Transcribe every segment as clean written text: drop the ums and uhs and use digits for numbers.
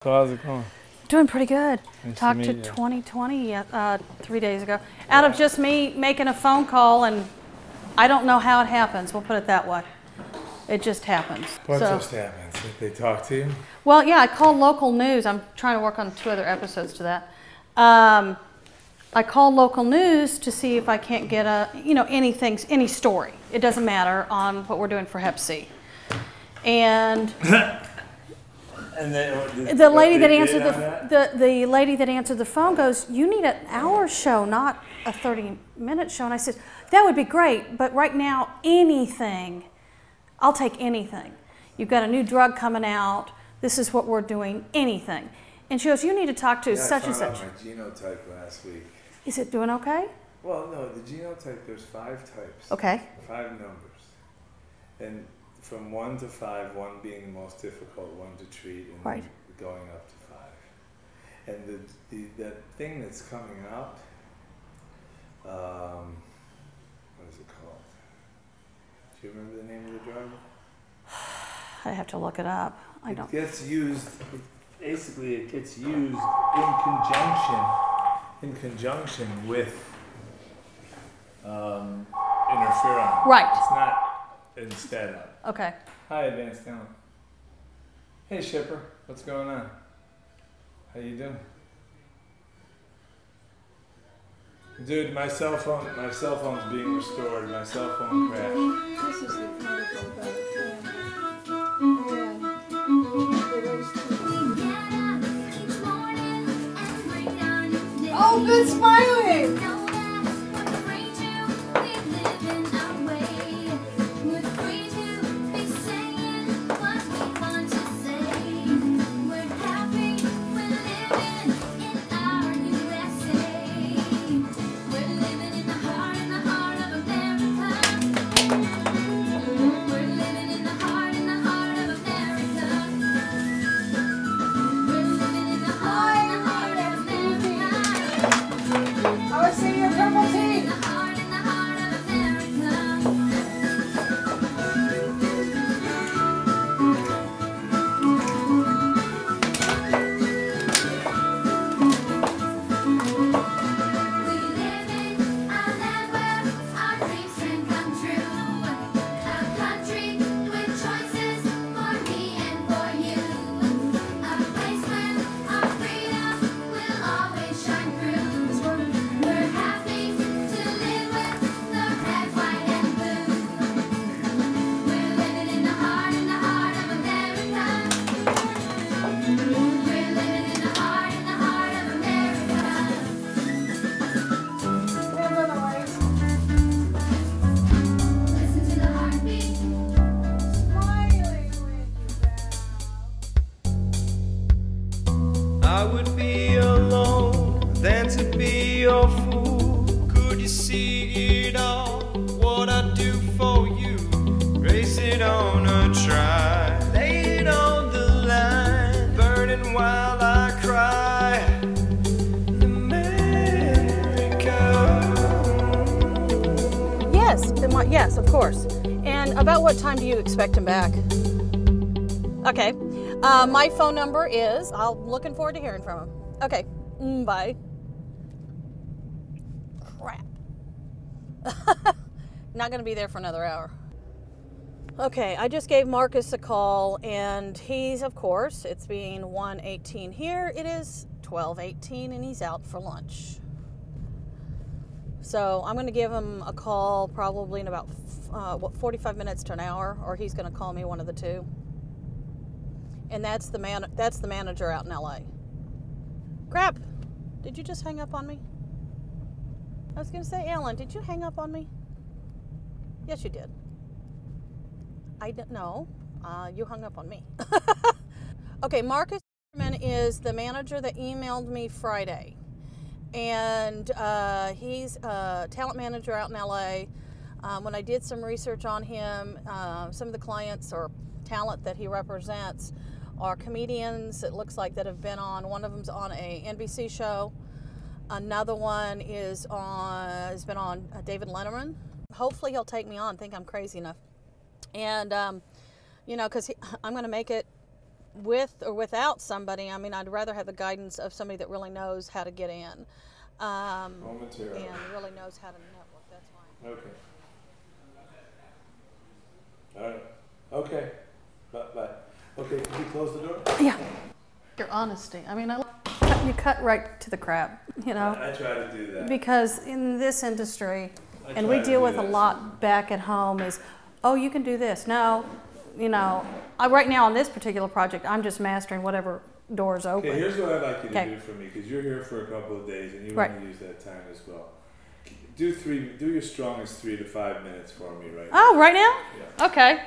So how's it going? Doing pretty good. Nice Talked to meet you. 2020 3 days ago. Out of just me making a phone call, and I don't know how it happens. We'll put it that way. It just happens. What just happens? Did they talk to you? Well, yeah, I called local news. I'm trying to work on 2 other episodes to that. I called local news to see if I can't get any story. It doesn't matter on what we're doing for Hep C. And And the lady that answered the lady that answered the phone goes, "You need an hour show, not a 30-minute show." And I said, "That would be great, but right now anything, I'll take anything. You've got a new drug coming out. This is what we're doing. Anything." And she goes, "You need to talk to such and such." I found out my genotype last week. Is it doing okay? Well, no, the genotype, there's 5 types. Okay. 5 numbers. And from 1 to 5, 1 being the most difficult one to treat, and right. going up to 5. And that thing that's coming out, what is it called? Do you remember the name of the drug? I have to look it up. I don't. It gets used, basically it gets used in conjunction with interferon. Right. It's not instead of. Okay. Hi, Advanced Talent. Hey, Shipper. What's going on? How you doing? Dude, my cell phone's being restored. My cell phone crashed. This is the article about it. Oh, good smiling! I would be alone than to be your fool. Could you see it all? What I do for you? Race it on a try, lay it on the line, burning while I cry. America. Yes, of course. And about what time do you expect him back? Okay. My phone number is, I'm looking forward to hearing from him. Okay, bye. Crap. Not going to be there for another hour. Okay, I just gave Marcus a call, and he's, of course, it's being 1:18 here. It is 12:18, and he's out for lunch. So I'm going to give him a call probably in about 45 minutes to an hour, or he's going to call me, one of the two. And that's the manager out in LA. Crap! Did you just hang up on me? I was going to say, Alan, did you hang up on me? Yes, you did. I didn't know. You hung up on me. Okay, Marcus is the manager that emailed me Friday. And he's a talent manager out in LA. When I did some research on him, some of the clients or talent that he represents are comedians, it looks like, that have been on. One of them's on a NBC show. Another one has been on David Letterman. Hopefully he'll take me on. Think I'm crazy enough. And you know, because I'm going to make it with or without somebody. I mean, I'd rather have the guidance of somebody that really knows how to get in, and really knows how to network. That's fine. Okay. All right. Okay. But okay, can you close the door? Yeah. Your honesty. I mean, you cut right to the crap, you know. I try to do that. Because in this industry, and we deal with a lot back at home, is, oh, you can do this. No, you know, right now on this particular project, I'm just mastering whatever door is open. Okay, here's what I'd like you to do for me, because you're here for a couple of days and you want to use that time as well. Do your strongest 3 to 5 minutes for me right now. Oh, right now? Yeah. Okay.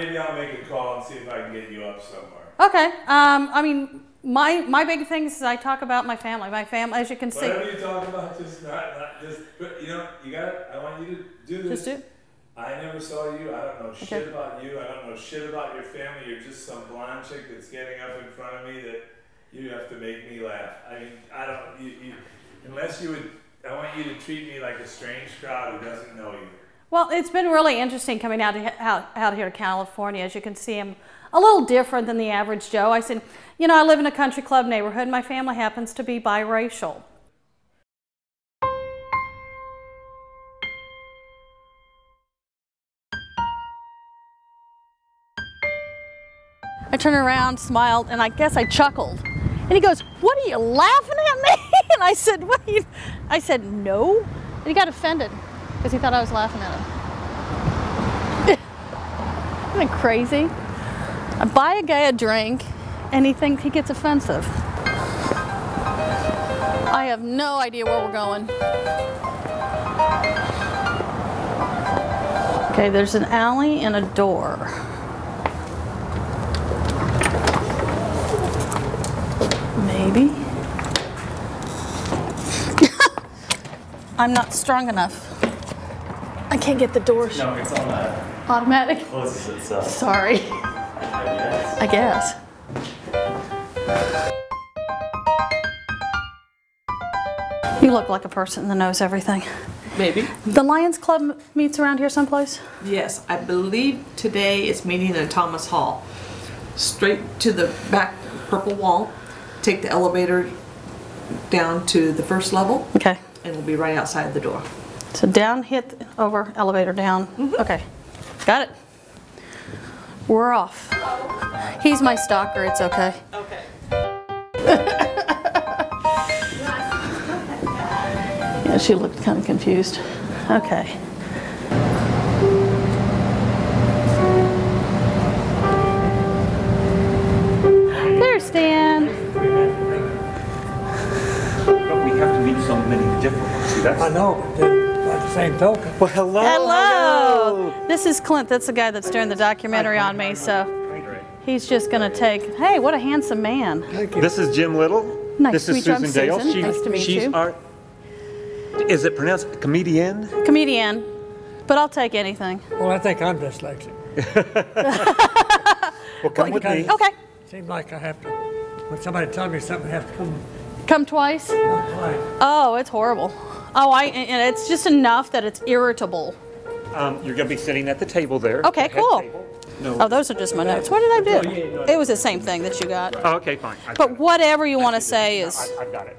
Maybe I'll make a call and see if I can get you up somewhere. Okay. I mean, my big thing is I talk about my family. My family, as you can see. Whatever you talk about, just you know, you got it. I want you to do this. Just do it. I never saw you. I don't know shit about you. I don't know shit about your family. You're just some blonde chick that's getting up in front of me that you have to make me laugh. I mean, I don't. Unless you would. I want you to treat me like a strange crowd who doesn't know you. Well, it's been really interesting coming out here to California. As you can see, I'm a little different than the average Joe. I said, you know, I live in a country club neighborhood. My family happens to be biracial. I turned around, smiled, and I guess I chuckled. And he goes, "What are you laughing at me?" And I said, "What are you?" I said, "No." And he got offended because he thought I was laughing at him. Isn't it crazy? I buy a guy a drink and he thinks he gets offensive. I have no idea where we're going. Okay, there's an alley and a door. Maybe. I'm not strong enough. I can't get the door shut. No, it's automatic. Automatic? It closes itself. Sorry. I guess. You look like a person that knows everything. Maybe. The Lions Club meets around here someplace? Yes, I believe today it's meeting in Thomas Hall. Straight to the back purple wall. Take the elevator down to the first level. Okay. And we'll be right outside the door. So down, hit over, elevator down. Okay. Got it. We're off. He's my stalker, it's okay. Okay. Yeah, she looked kind of confused. Okay. There's Stan. But we have to meet so many different ones. See, that's... I know, but then by the same token. Well, hello. Hello. This is Clint. That's the guy that's doing the documentary on me. So he's just going to take. Hey, what a handsome man. Thank you. This is Jim Little. Nice this to is meet you. I'm Susan Dale. Susan. Nice to meet she's you. Our, is it pronounced comedian? Comedian, but I'll take anything. Well, I think I'm dyslexic. Well, come with me. Okay. Seems like I have to, when somebody tells me something, I have to Come twice? twice. Oh, it's horrible. Oh, and it's just enough that it's irritable. You're going to be sitting at the table there. Okay, the head cool. table. No. Oh, those are just my notes. What did I do? It was the same thing that you got. Oh, okay, fine. But whatever you want to say is... I've got it.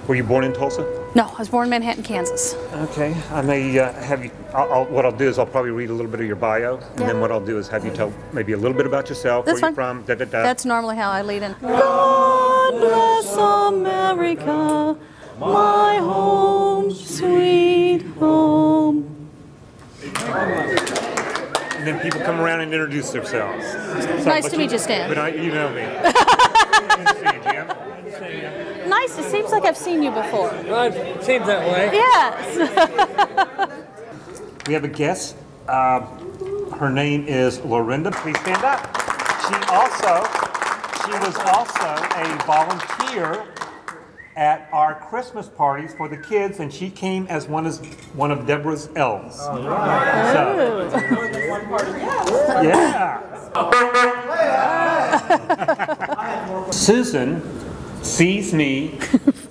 Were you born in Tulsa? No, I was born in Manhattan, Kansas. Okay, I may have you. What I'll do is I'll probably read a little bit of your bio, and then what I'll do is have you tell maybe a little bit about yourself, That's where fine. you're from, That's normally how I lead in. God bless America, my home, sweet home. And then people come around and introduce themselves. Nice to meet you, Stan. But you know me. Nice to see you, Jim. Nice. It seems like I've seen you before. Well, it seems that way. Yes. We have a guest. Her name is Lorinda. Please stand up. She was also a volunteer at our Christmas parties for the kids, and she came as one of Deborah's elves. So, yeah. Susan sees me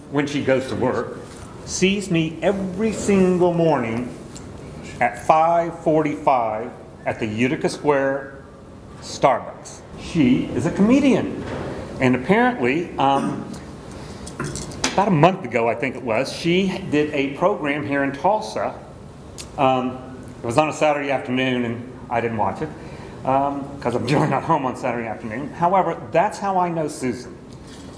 when she goes to work, sees me every single morning at 5:45 at the Utica Square Starbucks. she is a comedian. And apparently, about a month ago, I think it was, she did a program here in Tulsa. It was on a Saturday afternoon, and I didn't watch it because I'm generally not home on Saturday afternoon. However, that's how I know Susan.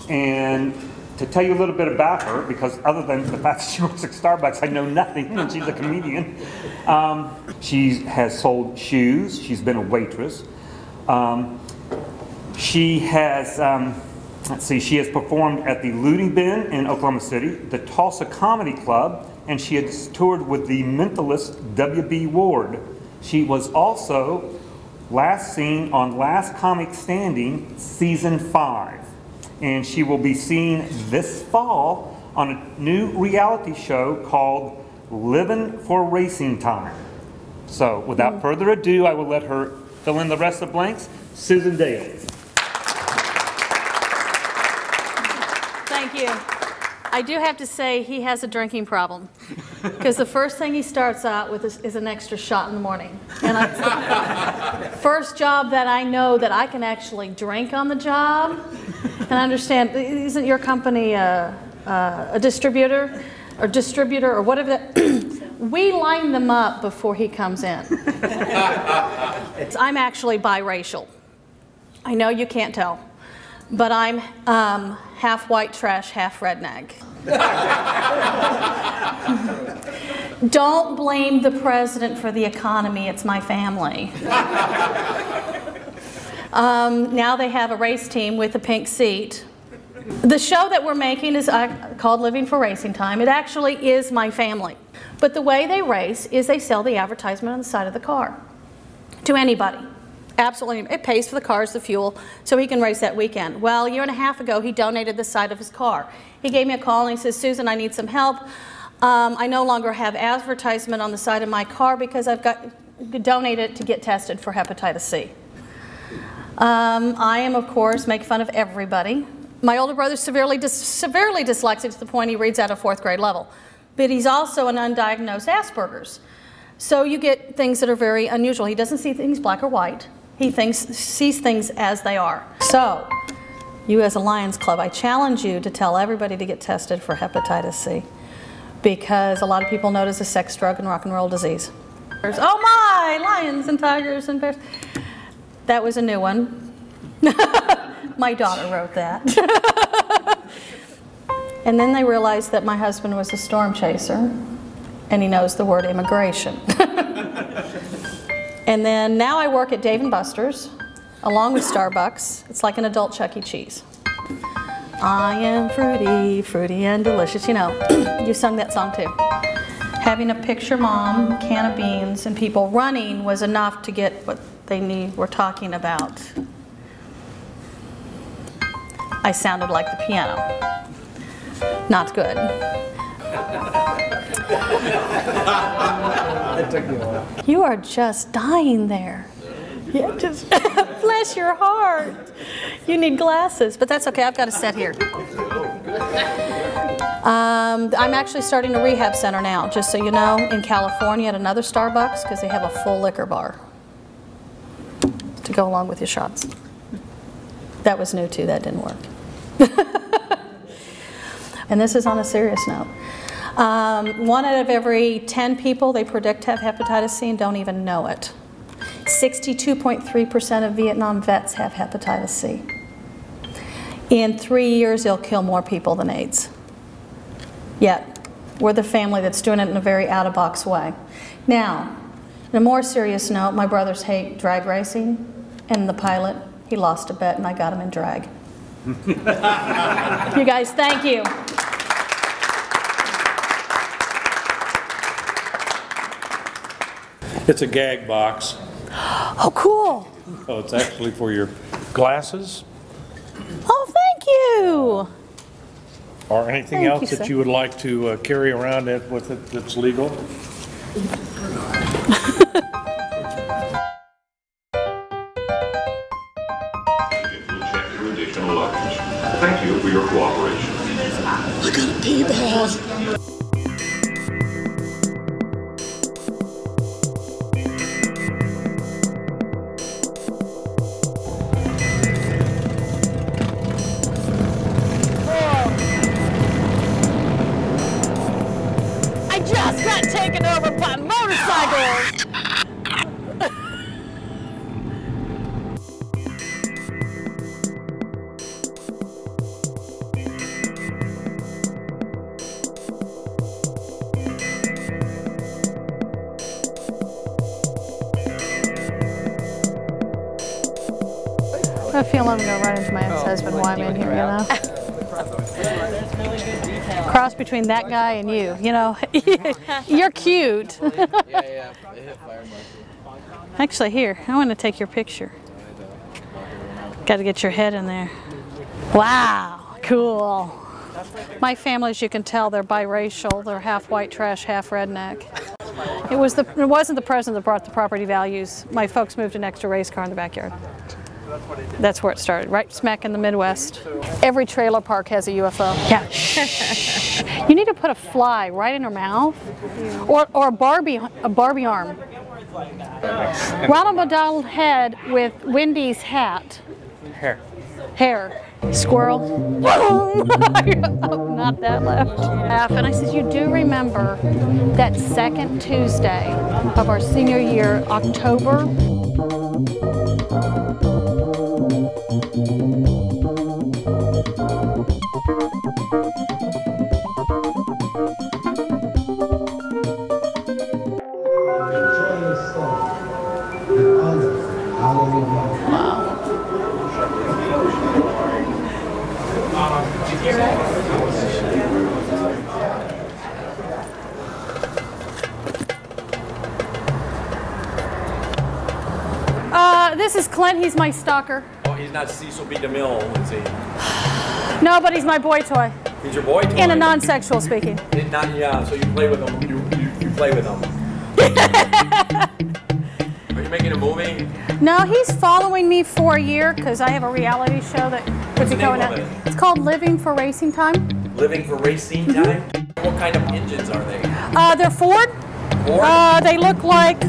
And to tell you a little bit about her, because other than the fact that she works at Starbucks, I know nothing, and she's a comedian. She has sold shoes. She's been a waitress. She has, let's see, she has performed at the Looting Bin in Oklahoma City, the Tulsa Comedy Club, and she has toured with the mentalist W.B. Ward. She was also last seen on Last Comic Standing, Season 5. And she will be seen this fall on a new reality show called Living for Racing Time. So, without further ado, I will let her fill in the rest of the blanks. Susan Dale. Thank you. I do have to say he has a drinking problem, because the first thing he starts out with is an extra shot in the morning. And first job that I know that I can actually drink on the job. And I understand, isn't your company a distributor or whatever that? We line them up before he comes in. I'm actually biracial. I know you can't tell, but I'm half white trash, half redneck. Don't blame the president for the economy, it's my family. Now they have a race team with a pink seat. The show that we're making is called Living for Racing Time. It actually is my family. But the way they race is they sell the advertisement on the side of the car to anybody. Absolutely. It pays for the cars, the fuel, so he can race that weekend. Well, a year and a half ago, he donated the side of his car. He gave me a call and he says, Susan, I need some help. I no longer have advertisement on the side of my car because I've got to donate it to get tested for hepatitis C. I am, of course, make fun of everybody. My older brother's severely dyslexic to the point he reads at a 4th grade level. But he's also an undiagnosed Asperger's. So you get things that are very unusual. He doesn't see things black or white. He sees things as they are. So, you as a Lions Club, I challenge you to tell everybody to get tested for hepatitis C, because a lot of people know it as a sex, drug, and rock and roll disease. Oh my, lions and tigers and bears. That was a new one. My daughter wrote that. And then they realized that my husband was a storm chaser, and he knows the word immigration. And then now I work at Dave & Buster's, along with Starbucks. It's like an adult Chuck E. Cheese. I am fruity, fruity and delicious. You know, you sung that song too. Having a picture mom, can of beans, and people running was enough to get what they were talking about. I sounded like the piano. Not good. It took you a while. You are just dying there. Yeah, just bless your heart. You need glasses, but that's okay. I've got to sit here. I'm actually starting a rehab center now, just so you know, in California at another Starbucks, because they have a full liquor bar to go along with your shots. That was new too. That didn't work. And this is on a serious note. 1 out of every 10 people they predict have hepatitis C and don't even know it. 62.3% of Vietnam vets have hepatitis C. In 3 years, it'll kill more people than AIDS. Yet, we're the family that's doing it in a very out-of-box way. Now, on a more serious note, my brothers hate drag racing, and the pilot, he lost a bet, and I got him in drag. You guys, thank you. It's a gag box. Oh, cool. Oh, it's actually for your glasses Oh, thank you. or anything Thank else you, that sir. you would like to carry around with it that's legal. Check your additional luggage. Thank you for your cooperation. I gotta pee bad. I feel I'm gonna run into my ex-husband while I'm in here, you know? Cross between that guy and you know? You're cute. Actually, here, I want to take your picture. Got to get your head in there. Wow, cool. My family, as you can tell, they're biracial. They're half white trash, half redneck. It wasn't the president that brought the property values. My folks moved an extra race car in the backyard. That's where it started, right smack in the Midwest. Every trailer park has a UFO. Yeah. Shh. You need to put a fly right in her mouth, or a Barbie arm. Ronald McDonald head with Wendy's hat. Hair. Squirrel. Oh, not that loud. And I said, you do remember that second Tuesday of our senior year, October? This is Clint. He's my stalker. Oh, he's not Cecil B. DeMille, is he? No, but he's my boy toy. He's your boy toy? In a non-sexual speaking. Yeah, so you play with him. You play with him. Are you making a movie? No, he's following me for a year because I have a reality show that could be going out. It's called Living for Racing Time. Living for Racing Time? What kind of engines are they? They're Ford. Ford? They look like...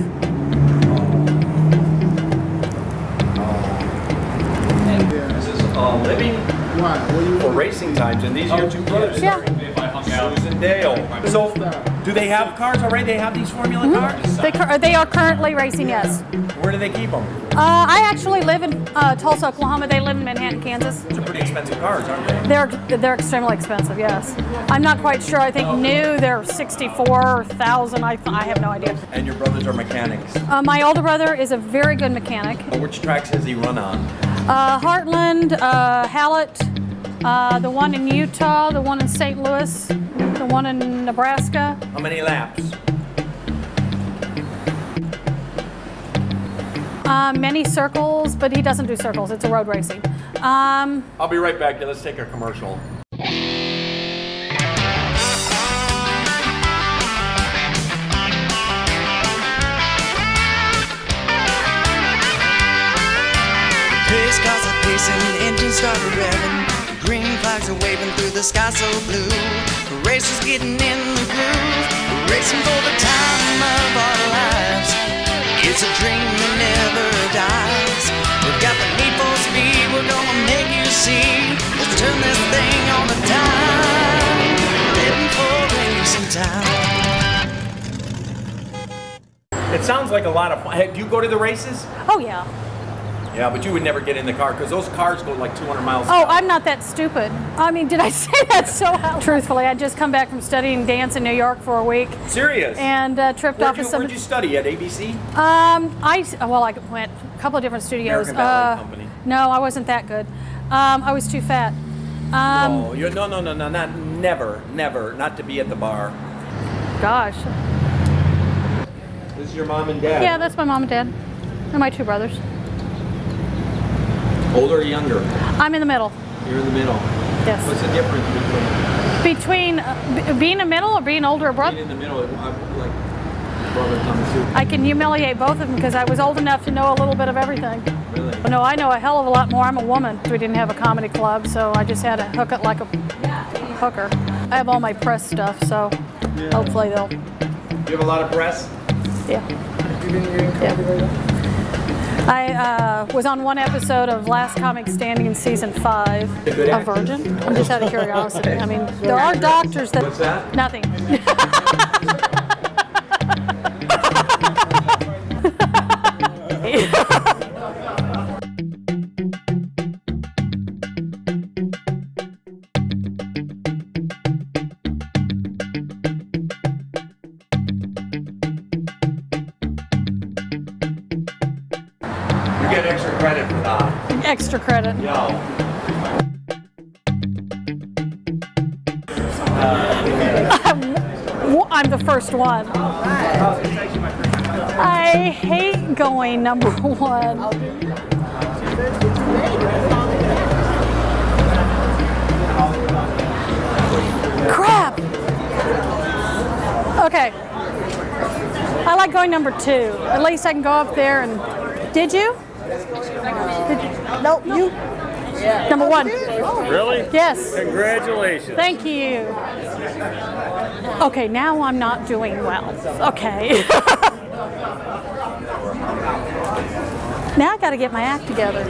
This is Living for Racing Times, and these are your two brothers. Yeah. Susan Dale. So, do they have cars already? They have these Formula cars? They are currently racing, yes. Where do they keep them? I actually live in Tulsa, Oklahoma. They live in Manhattan, Kansas. Those are pretty expensive cars, aren't they? They're extremely expensive, yes. I'm not quite sure. I think new they're $64,000. I have no idea. And your brothers are mechanics. My older brother is a very good mechanic. Which tracks does he run on? Heartland, Hallett, the one in Utah, the one in St. Louis, the one in Nebraska. How many laps? Many circles, but he doesn't do circles. It's a road racing. I'll be right back. Let's take a commercial. Pace cars are pacing, engines started revving. Green flags are waving through the sky so blue. The race is getting in the groove. Racing for the time of our lives. It's a dream that never dies. We've got the need for speed, we're gonna make you see. Let's turn this thing on the time. Living for racing time. It sounds like a lot of fun. Hey, do you go to the races? Oh, yeah. Yeah, but you would never get in the car because those cars go like 200 miles an Oh, hour. I'm not that stupid. I mean, did I say that so out? Truthfully, I just come back from studying dance in New York for a week. Serious? And tripped off with some. Where'd you study, at ABC? I went a couple of different studios. American Ballet Company. No, I wasn't that good. I was too fat. No, never, not to be at the bar. Gosh. This is your mom and dad? Yeah, that's my mom and dad. And my two brothers. Older or younger? I'm in the middle. You're in the middle. Yes. What's the difference between being a middle or being older or brother? Being in the middle, like brother comes through. I can humiliate both of them because I was old enough to know a little bit of everything. Really? No, I know a hell of a lot more. I'm a woman. We didn't have a comedy club, so I just had to hook it like a hooker. I have all my press stuff, so hopefully they'll. You have a lot of press? Yeah. I was on one episode of Last Comic Standing in season 5. A virgin? I'm just out of curiosity. I mean, there are doctors that. What's that? Nothing. You get extra credit for that. extra credit. I'm the first one. I hate going number one. Crap. Okay. I like going number 2. At least I can go up there and... Did you? No, you. Number 1. Really? Yes. Congratulations. Thank you. Okay, now I'm not doing well. Okay. Now I got to get my act together.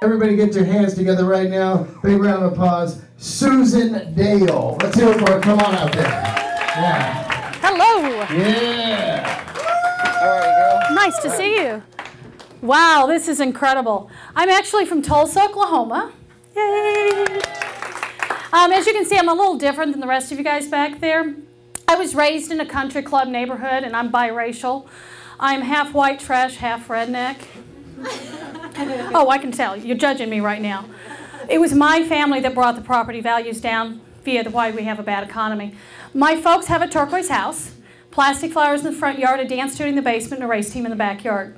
Everybody get your hands together right now. Big round of applause. Susan Dale. Let's hear it for her. Come on out there. Yeah. Hello. Yeah. How are you, girl? Nice to see you. Wow, this is incredible. I'm actually from Tulsa, Oklahoma. Yay. As you can see, I'm a little different than the rest of you guys back there. I was raised in a country club neighborhood, and I'm biracial. I'm half white trash, half redneck. Oh, I can tell. You're judging me right now. It was my family that brought the property values down via why we have a bad economy. My folks have a turquoise house, plastic flowers in the front yard, a dance studio in the basement, and a race team in the backyard.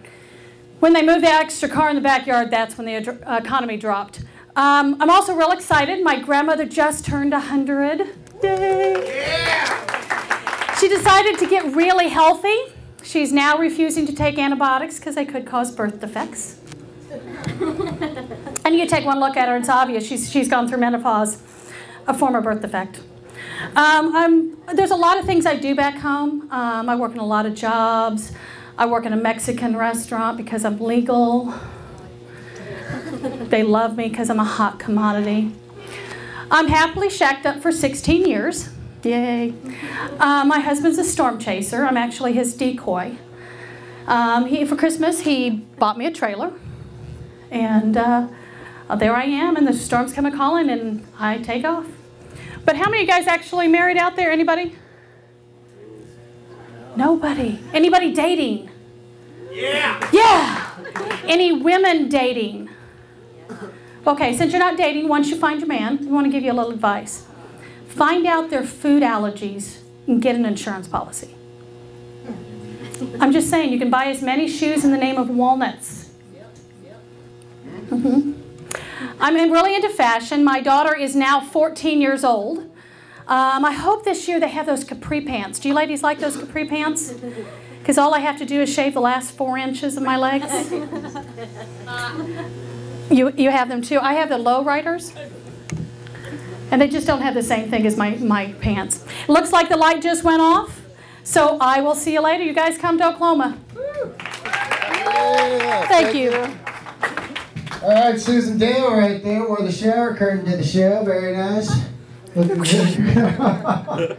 When they moved the extra car in the backyard, that's when the economy dropped. I'm also real excited. My grandmother just turned 100. Yay! Yeah. She decided to get really healthy. She's now refusing to take antibiotics because they could cause birth defects. And you take one look at her, it's obvious she's gone through menopause, a former birth defect. There's a lot of things I do back home. I work in a lot of jobs. I work in a Mexican restaurant because I'm legal. They love me because I'm a hot commodity. I'm happily shacked up for 16 years. Yay. My husband's a storm chaser. I'm actually his decoy. For Christmas, he bought me a trailer. And there I am, and the storm's coming calling, and I take off. But how many of you guys actually married out there? Anybody? Nobody. Anybody dating? Yeah. Yeah. Any women dating? Okay, since you're not dating, once you find your man, I want to give you a little advice. Find out their food allergies and get an insurance policy. I'm just saying, you can buy as many shoes in the name of walnuts. I'm really into fashion. My daughter is now 14 years old. I hope this year they have those capri pants. Do you ladies like those capri pants? Because all I have to do is shave the last 4 inches of my legs. You have them too. I have the low riders. And they just don't have the same thing as my pants. It looks like the light just went off. So I will see you later. You guys come to Oklahoma. Yeah, Thank you. All right, Susan Dale right there wore the shower curtain to the show. Very nice. Looking good.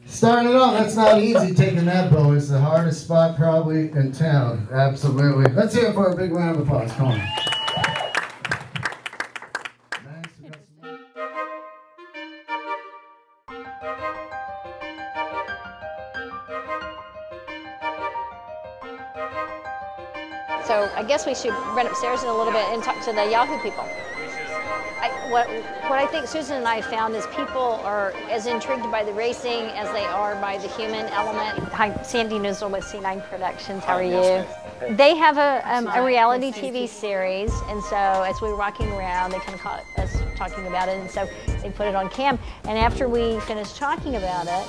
Starting it off, that's not easy taking that bow. It's the hardest spot probably in town. Absolutely. Let's hear it for a big round of applause. Come on. So I guess we should run upstairs in a little bit and talk to the Yahoo people. What I think Susan and I found is people are as intrigued by the racing as they are by the human element. Hi, Sandy Nizzle with C9 Productions. How are you? They have a reality TV series, and so as we were walking around, they kind of caught us talking about it, and so they put it on cam. And after we finished talking about it,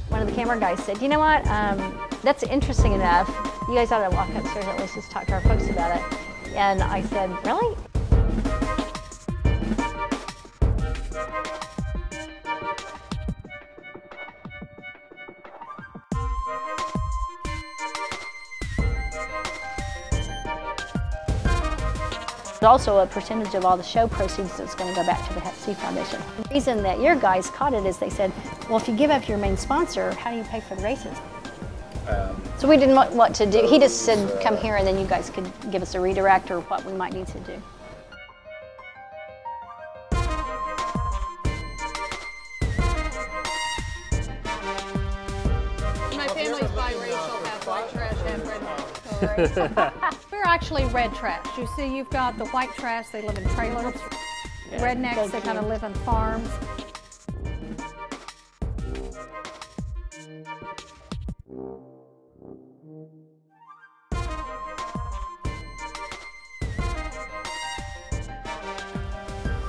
one of the camera guys said, "You know what? That's interesting enough. You guys ought to walk upstairs and at least just talk to our folks about it." And I said, "Really?" Also a percentage of all the show proceeds that's going to go back to the Hep C Foundation. The reason that your guys caught it is they said, well, if you give up your main sponsor, how do you pay for the races? So we didn't know what to do. He just said, come here, and then you guys could give us a redirect or what we might need to do. My family's biracial, half white trash, half redneck. We're actually red trash. You see, you've got the white trash, they live in trailers. Rednecks, they kind of live on farms.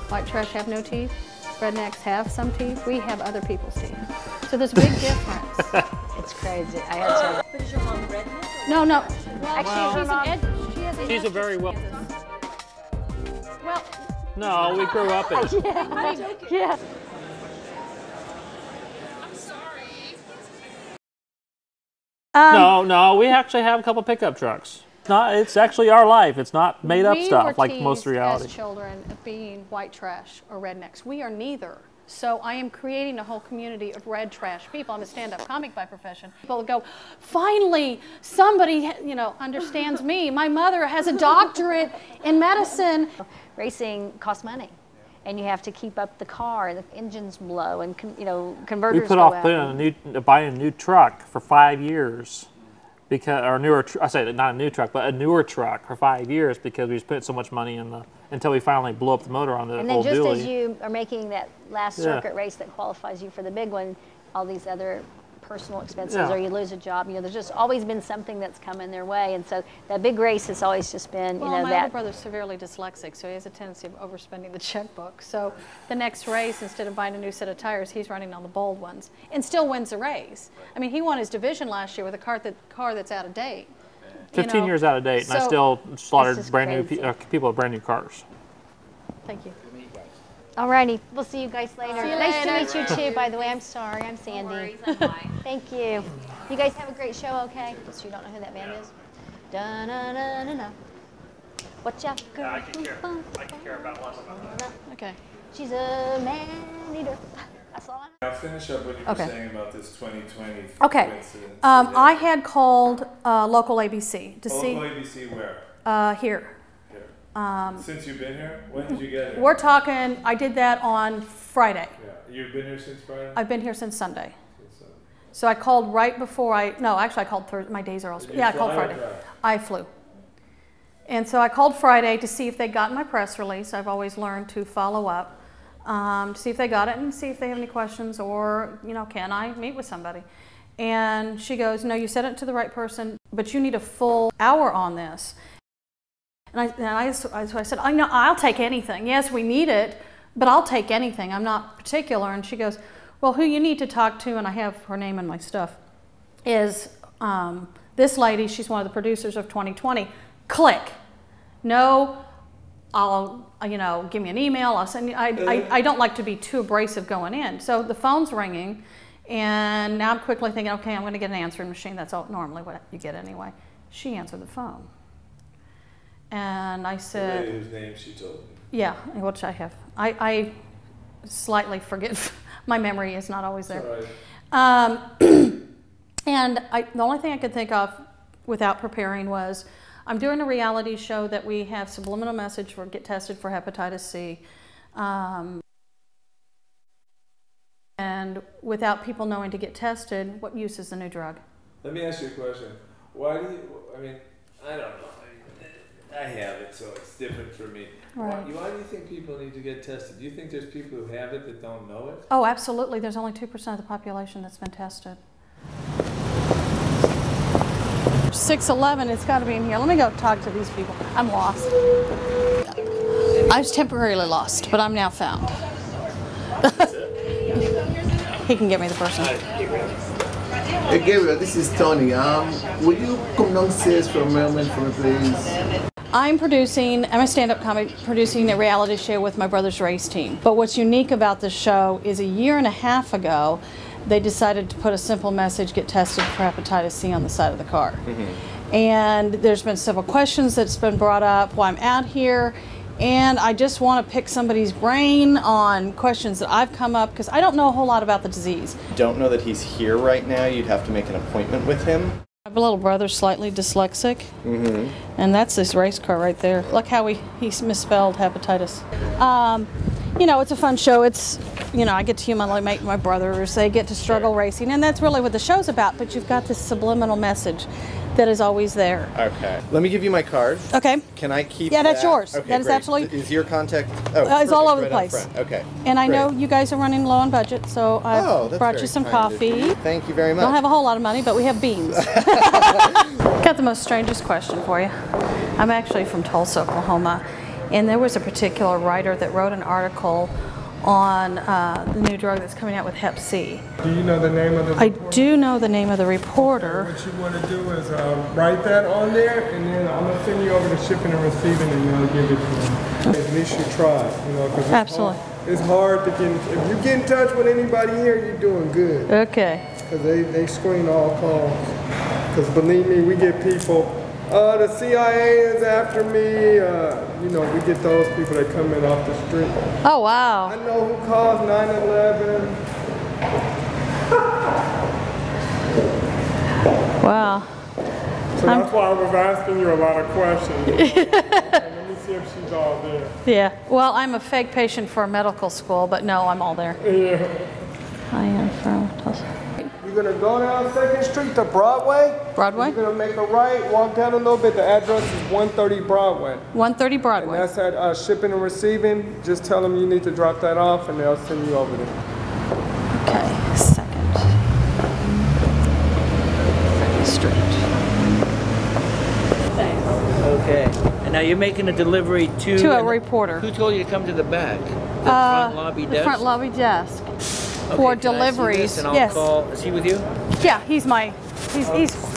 White trash have no teeth. Rednecks have some teeth. We have other people's teeth. So there's a big difference. It's crazy. I had to. But is your mom redneck? No, no. Actually, she's an ed. She has She's a very well. Well. No, we grew up in. Yeah. No, we actually have a couple pickup trucks. It's actually our life. It's not made up stuff like most reality. As children of being white trash or rednecks. We are neither. So I am creating a whole community of red trash people. I'm a stand-up comic by profession. People go, finally, somebody, understands me. My mother has a doctorate in medicine. Racing costs money, and you have to keep up the car. The engines blow, and converters. We put go off out. buying a new truck for 5 years. I say not a new truck, but a newer truck for 5 years because we spent so much money until we finally blew up the motor on the and then old just dually. as you are making that last circuit race that qualifies you for the big one, all these other personal expenses or you lose a job, there's just always been something that's come in their way, and so that big race has always just been, my that. older brother's severely dyslexic, so he has a tendency of overspending the checkbook. So the next race, instead of buying a new set of tires, he's running on the bold ones and still wins the race. I mean, he won his division last year with a car that's out of date. 15 years out of date, and I still slaughtered people with brand new cars. Thank you. Alrighty, we'll see you guys later. See you nice later. to meet you too, by the way. I'm sorry, I'm Sandy. No worries, I'm fine. Thank you. You guys have a great show, okay? Just you don't know who that band is? Da-na-na-na-na. Watch out, girl. I can care about less about that. Okay. She's a man-eater. That's all I know. I'll finish up what you were saying about this 2020 Okay. coincidence. I had called local ABC to see. Local ABC where? Here. Since you've been here? When did you get here? We're talking, I did that on Friday. Yeah. You've been here since Friday? I've been here since Sunday. So I called right before I called Thursday. My days are all, I called Friday. I flew. And so I called Friday to see if they'd gotten my press release. I've always learned to follow up, to see if they got it and see if they have any questions or, can I meet with somebody? And she goes, no, you sent it to the right person, but you need a full hour on this. So I said, I'll take anything. Yes, we need it, but I'll take anything. I'm not particular. And she goes, well, who you need to talk to, and I have her name in my stuff, is this lady. She's one of the producers of 2020. Click. No, I'll, give me an email. I'll send you. I don't like to be too abrasive going in. So the phone's ringing, and now I'm quickly thinking, okay, I'm going to get an answering machine. That's normally what you get anyway. She answered the phone. And I said, the lady whose name she told me. Yeah, which I have. I slightly forget. My memory is not always there. Right. And the only thing I could think of without preparing was, I'm doing a reality show that we have subliminal message for get tested for hepatitis C. And without people knowing to get tested, what use is the new drug? Let me ask you a question. Why do you, I don't know. I have it, so it's different for me. Right. Why do you think people need to get tested? Do you think there's people who have it that don't know it? Oh, absolutely. There's only 2% of the population that's been tested. 611, it's got to be in here. Let me go talk to these people. I'm lost. I was temporarily lost, but I'm now found. He can get me the person. Hey Gabriel, this is Tony. Will you come downstairs for a moment for me, please? I'm a stand-up comic producing a reality show with my brother's race team. But what's unique about this show is a year and a half ago, they decided to put a simple message, get tested for hepatitis C on the side of the car. Mm-hmm. And there's been several questions that's been brought up while I'm out here. And I just want to pick somebody's brain on questions that I've come up, because I don't know a whole lot about the disease. Don't know that he's here right now. You'd have to make an appointment with him. little brother's slightly dyslexic, and that's this race car right there. Look how he misspelled hepatitis. You know, it's a fun show. It's, you know, I get to humiliate my brothers. They get to struggle racing, and that's really what the show's about. But you've got this subliminal message that is always there. Okay. Let me give you my card. Okay. Can I keep Yeah, that's yours. Okay, that is great. absolutely. Is your contact? It's all over the right up place. front. Okay. And I great. know you guys are running low on budget, so I've that's brought very you some kind of coffee. you. Thank you very much. Don't have a whole lot of money, but we have beans. Got the most strangest question for you. I'm actually from Tulsa, Oklahoma, and there was a particular writer that wrote an article on the new drug that's coming out with Hep C. Do you know the name of the reporter? I do know the name of the reporter. What you want to do is write that on there, and then I'm going to send you over the shipping and receiving, and you'll give it to them. At least you tried, you know, because Absolutely. It's hard to get, if you get in touch with anybody here, you're doing good. Okay. Because they screen all calls. Because believe me, we get people, the CIA is after me, you know, we get those people that come in off the street. Oh, wow. I know who calls 911. Wow. So that's why I was asking you a lot of questions. Let me see if she's all there. Yeah. Well, I'm a fake patient for medical school, but no, I'm all there. Yeah. I am from Tulsa. You're going to go down 2nd Street to Broadway. Broadway? You're going to make a right, walk down a little bit. The address is 130 Broadway. 130 Broadway. And that's at shipping and receiving. Just tell them you need to drop that off, and they'll send you over there. Okay, 2nd Street. Okay. And now you're making a delivery To a reporter. Who told you to come to the back? The front lobby desk? The front lobby desk. Okay, For can I see deliveries. this and I'll Yes. call. Is he with you? Yeah, he's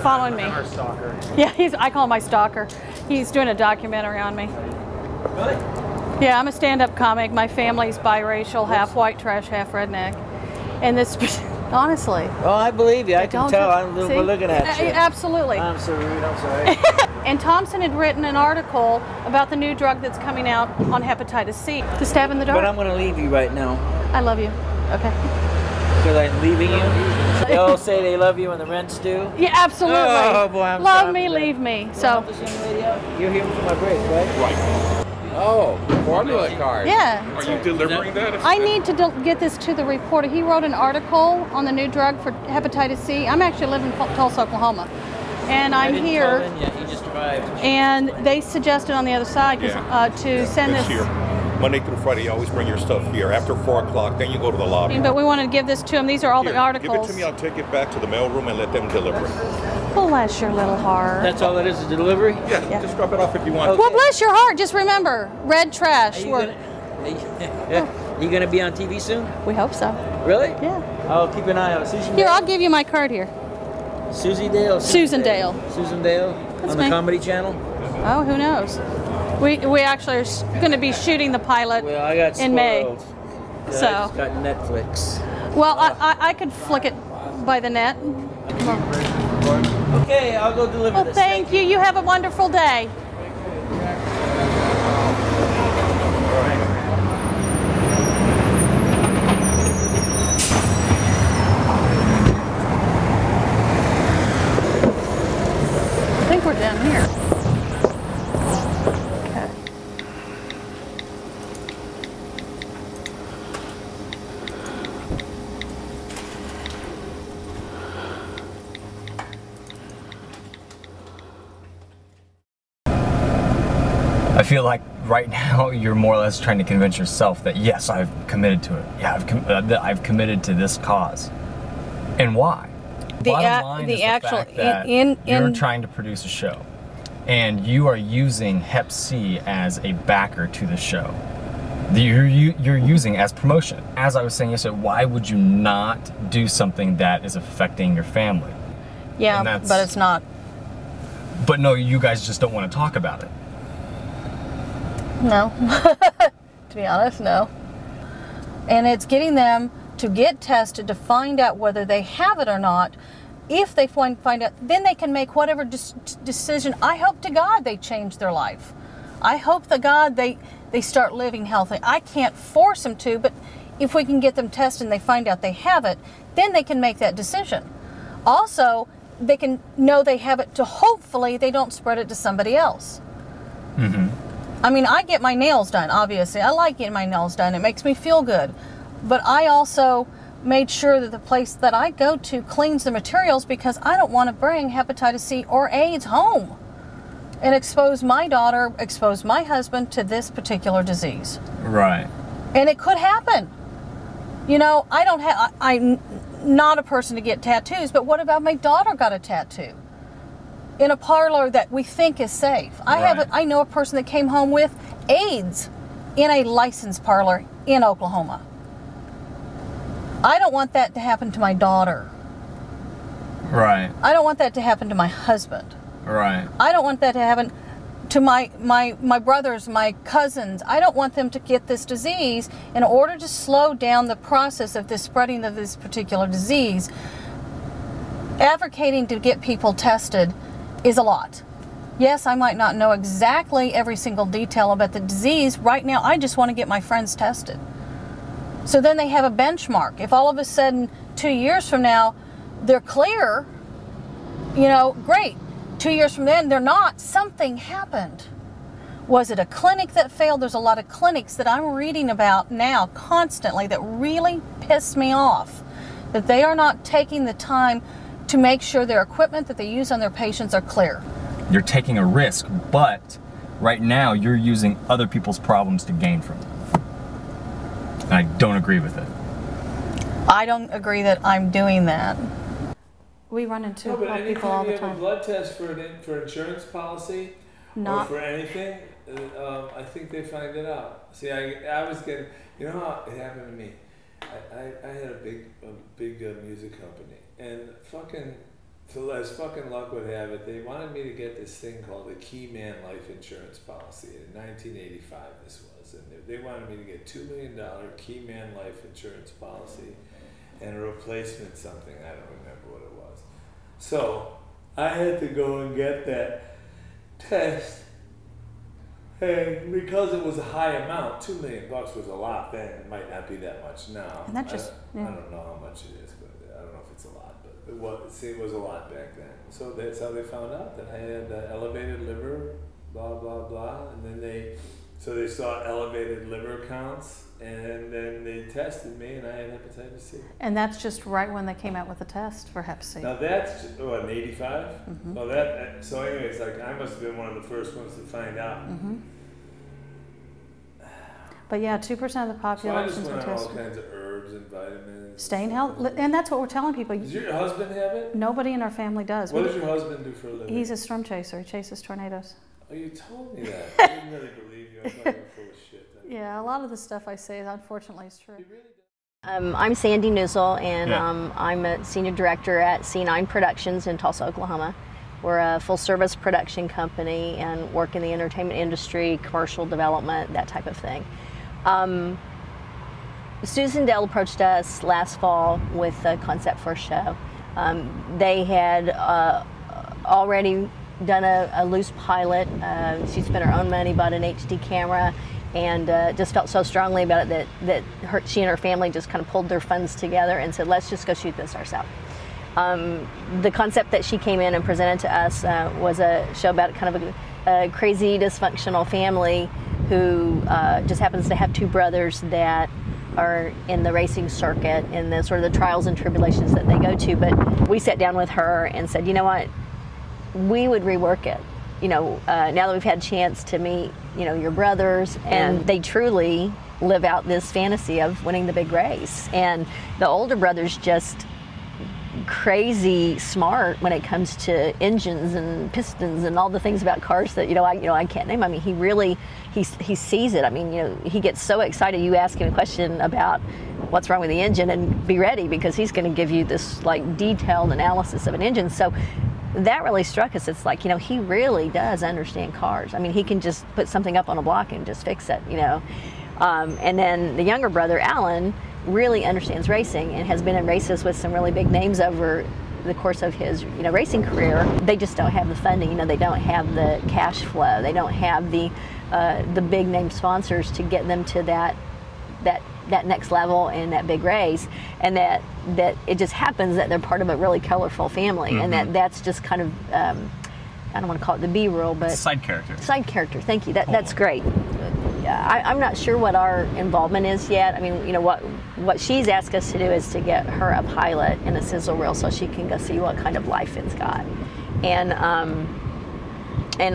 following me. Our stalker. Yeah, I call him my stalker. He's doing a documentary on me. Really? Yeah, I'm a stand-up comic. My family's biracial, half white trash, half redneck. And this, honestly. Oh, I believe you. I can tell. See? We're looking at you. Absolutely. I'm so rude. I'm sorry. And Thompson had written an article about the new drug that's coming out on hepatitis C. To stab in the dark. But I'm going to leave you right now. I love you. Okay. Because I'm leaving you. They all say they love you when the rent's due. Yeah, absolutely. Oh, boy, I'm love sorry. me, leave me. You So. want to help this young lady out? You're here for my break, right? Right. Oh, formula card. Yeah. Are you delivering that? I need to get this to the reporter. He wrote an article on the new drug for hepatitis C. I'm actually living in Tulsa, Oklahoma. And I'm here. He just arrived. And they suggested on the other side to send this. Here. Monday through Friday, you always bring your stuff here. After 4 o'clock, then you go to the lobby. But we wanted to give this to him. These are all Here, the articles. Give it to me. I'll take it back to the mailroom and let them deliver it. Bless your little heart. That's all it is, a delivery? Yeah, just drop it off if you want. Well, bless your heart. Just remember, red trash. Are you going to be on TV soon? We hope so. Really? Yeah. I'll keep an eye out. Susan Here, Dale? I'll give you my card here. Susie Dale? Susan Dale. Susan Dale? That's on the me. Comedy Channel? Oh, who knows? We actually are going to be shooting the pilot Well, I got in May. spoiled. So. I just got Netflix. Well, I could flick it by the net. Okay, I'll go deliver Well, this. thank you. You have a wonderful day. I think we're down here. Okay. I feel like right now you're more or less trying to convince yourself that yes, I've committed to it. Yeah, I've committed to this cause. And why? Bottom line is the fact that you're trying to produce a show, and you are using Hep C as a backer to the show. You're using as promotion. As I was saying yesterday, why would you not do something that is affecting your family? Yeah, but it's not. But no, you guys just don't want to talk about it. No. To be honest, no. And it's getting them to get tested to find out whether they have it or not. If they find out, then they can make whatever decision. I hope to God they change their life. I hope to God they start living healthy. I can't force them to, but if we can get them tested and they find out they have it, then they can make that decision. Also, they can know they have it to hopefully they don't spread it to somebody else. I mean, I get my nails done, obviously. I like getting my nails done. It makes me feel good. But I also made sure that the place that I go to cleans the materials because I don't want to bring hepatitis C or AIDS home and expose my daughter, expose my husband to this particular disease. Right. And it could happen. You know, I'm not a person to get tattoos, but what about my daughter got a tattoo in a parlor that we think is safe? I know a person that came home with AIDS in a licensed parlor in Oklahoma. I don't want that to happen to my daughter. Right. I don't want that to happen to my husband. Right. I don't want that to happen to my brothers, my cousins. I don't want them to get this disease. In order to slow down the process of the spreading of this particular disease, advocating to get people tested is a lot. Yes, I might not know exactly every single detail about the disease. Right now, I just want to get my friends tested. So then they have a benchmark. If all of a sudden 2 years from now they're clear, you know, great. 2 years from then they're not. Something happened. Was it a clinic that failed? There's a lot of clinics that I'm reading about now constantly that really piss me off. That they are not taking the time to make sure their equipment that they use on their patients are clear. You're taking a risk, but right now you're using other people's problems to gain from them. And I don't agree with it. I don't agree that I'm doing that. We run into people all the time. If you have time. a blood test for insurance policy or for anything, I think they find it out. See, I was getting, you know how it happened to me? I had a big music company, and as fucking luck would have it, they wanted me to get this thing called a Key Man life insurance policy. In 1985 this was, and they wanted me to get $2 million Key Man life insurance policy and a replacement something, I don't remember what it was. So I had to go and get that test, and because it was a high amount, $2 million was a lot then. It might not be that much now. And that just, I don't know how much it is, but I don't know if it's a lot. But it was a lot back then. So that's how they found out that I had elevated liver, blah blah blah, and then they saw elevated liver counts, and then they tested me, and I had hepatitis C. And that's just right when they came out with the test for hep C. Now that's in '85. Well, so anyways, like I must have been one of the first ones to find out. But yeah, 2% of the population so I just went are on all tested. kinds of herbs and vitamins. Staying healthy, and that's what we're telling people. Does your husband have it? Nobody in our family does. What does your husband do for a living? He's a storm chaser. He chases tornadoes. Oh, you told me that. I didn't really believe you. I thought you were full of shit. Yeah, a lot of the stuff I say, unfortunately, is true. I'm Sandy Newsel, and I'm a senior director at C9 Productions in Tulsa, Oklahoma. We're a full-service production company and work in the entertainment industry, commercial development, that type of thing. Susan Dale approached us last fall with a concept for a show. They had already done a loose pilot. She spent her own money, bought an HD camera, and just felt so strongly about it that she and her family just kind of pulled their funds together and said, let's just go shoot this ourselves. The concept that she came in and presented to us was a show about kind of a crazy, dysfunctional family who just happens to have two brothers that are in the racing circuit and the sort of the trials and tribulations that they go to. But we sat down with her and said, you know what, we would rework it. You know, now that we've had a chance to meet, you know, your brothers, and they truly live out this fantasy of winning the big race. And the older brother's just crazy smart when it comes to engines and pistons and all the things about cars that I can't name. I mean, he really he sees it. I mean, you know, he gets so excited. You ask him a question about what's wrong with the engine, and be ready, because he's going to give you this like detailed analysis of an engine. So that really struck us. It's like, you know, he really does understand cars. I mean, he can just put something up on a block and just fix it, you know. And then the younger brother, Alan, really understands racing and has been in races with some really big names over the course of his, you know, racing career. They just don't have the funding. You know, they don't have the cash flow. They don't have the big name sponsors to get them to that that next level and that big race, and that it just happens that they're part of a really colorful family, and that's just kind of I don't want to call it the B role, but side character. Side character. Thank you. That's great. I'm not sure what our involvement is yet. I mean, you know, what she's asked us to do is to get her a pilot and a sizzle reel so she can go see what kind of life it's got. And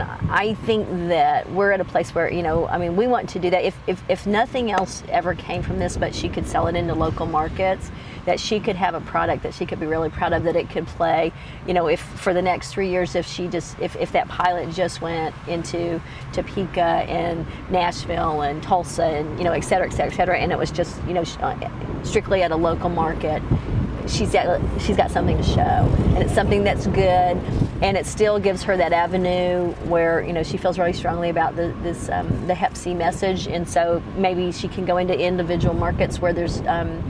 I think that we're at a place where, you know, I mean, we want to do that. If nothing else ever came from this, but she could sell it into local markets, that she could have a product that she could be really proud of, that it could play, you know, if for the next 3 years, if that pilot just went into Topeka and Nashville and Tulsa and, you know, et cetera, et cetera, et cetera, and it was just, you know, strictly at a local market, she's got something to show, and it's something that's good, and it still gives her that avenue where, you know, she feels really strongly about the Hep C message, and so maybe she can go into individual markets where there's.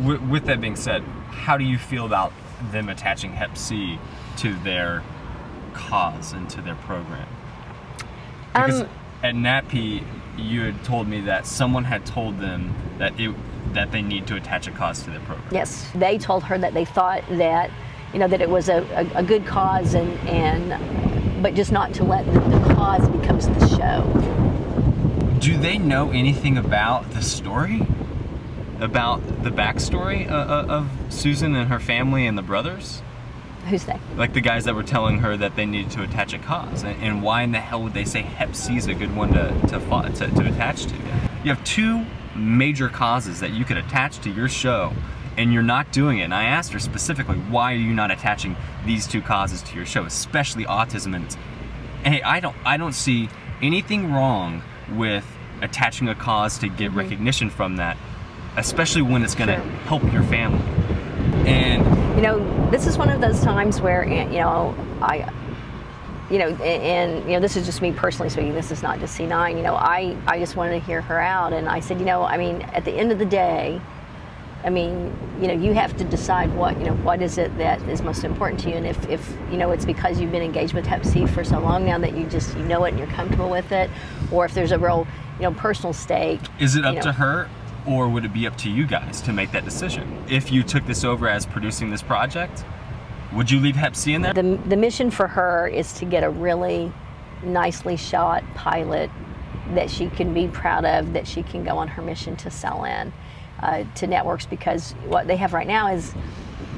With that being said, how do you feel about them attaching Hep C to their cause and to their program? Because at NAPI, you had told me that someone had told them that they need to attach a cause to their program. Yes, they told her that they thought that, you know, that it was a good cause, but just not to let the cause becomes the show. Do they know anything about the story? About the backstory of Susan and her family and the brothers? Who's they? Like the guys that were telling her that they needed to attach a cause, and why in the hell would they say Hep C is a good one to attach to? You have two major causes that you could attach to your show, and you're not doing it. And I asked her specifically, why are you not attaching these two causes to your show, especially autism? And hey, I don't see anything wrong with attaching a cause to get recognition from that, especially when it's going to help your family. And you know, this is one of those times where, you know, and you know, this is just me personally speaking. This is not just C9. You know, I just wanted to hear her out, and I said, you know, I mean, at the end of the day, I mean, you know, you have to decide what is it that is most important to you, and if you know, it's because you've been engaged with Hep C for so long now that you know it and you're comfortable with it, or if there's a real, you know, personal stake. Is it up to her, or would it be up to you guys to make that decision? If you took this over as producing this project, would you leave Hep C in there? The mission for her is to get a really nicely shot pilot that she can be proud of, that she can go on her mission to sell in to networks, because what they have right now is.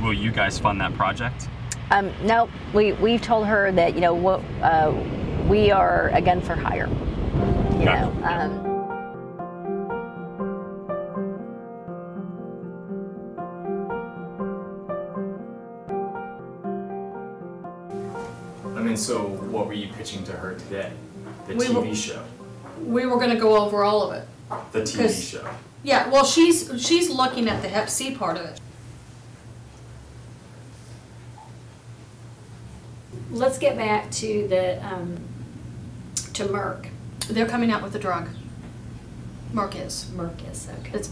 Will you guys fund that project? No, we've told her that, you know, we are a gun for hire. You know. I mean, so what were you pitching to her today? The TV show? We were going to go over all of it. The TV show? Yeah, well, she's looking at the Hep C part of it. Let's get back to the to Merck. They're coming out with the drug. Merck is. Okay. It's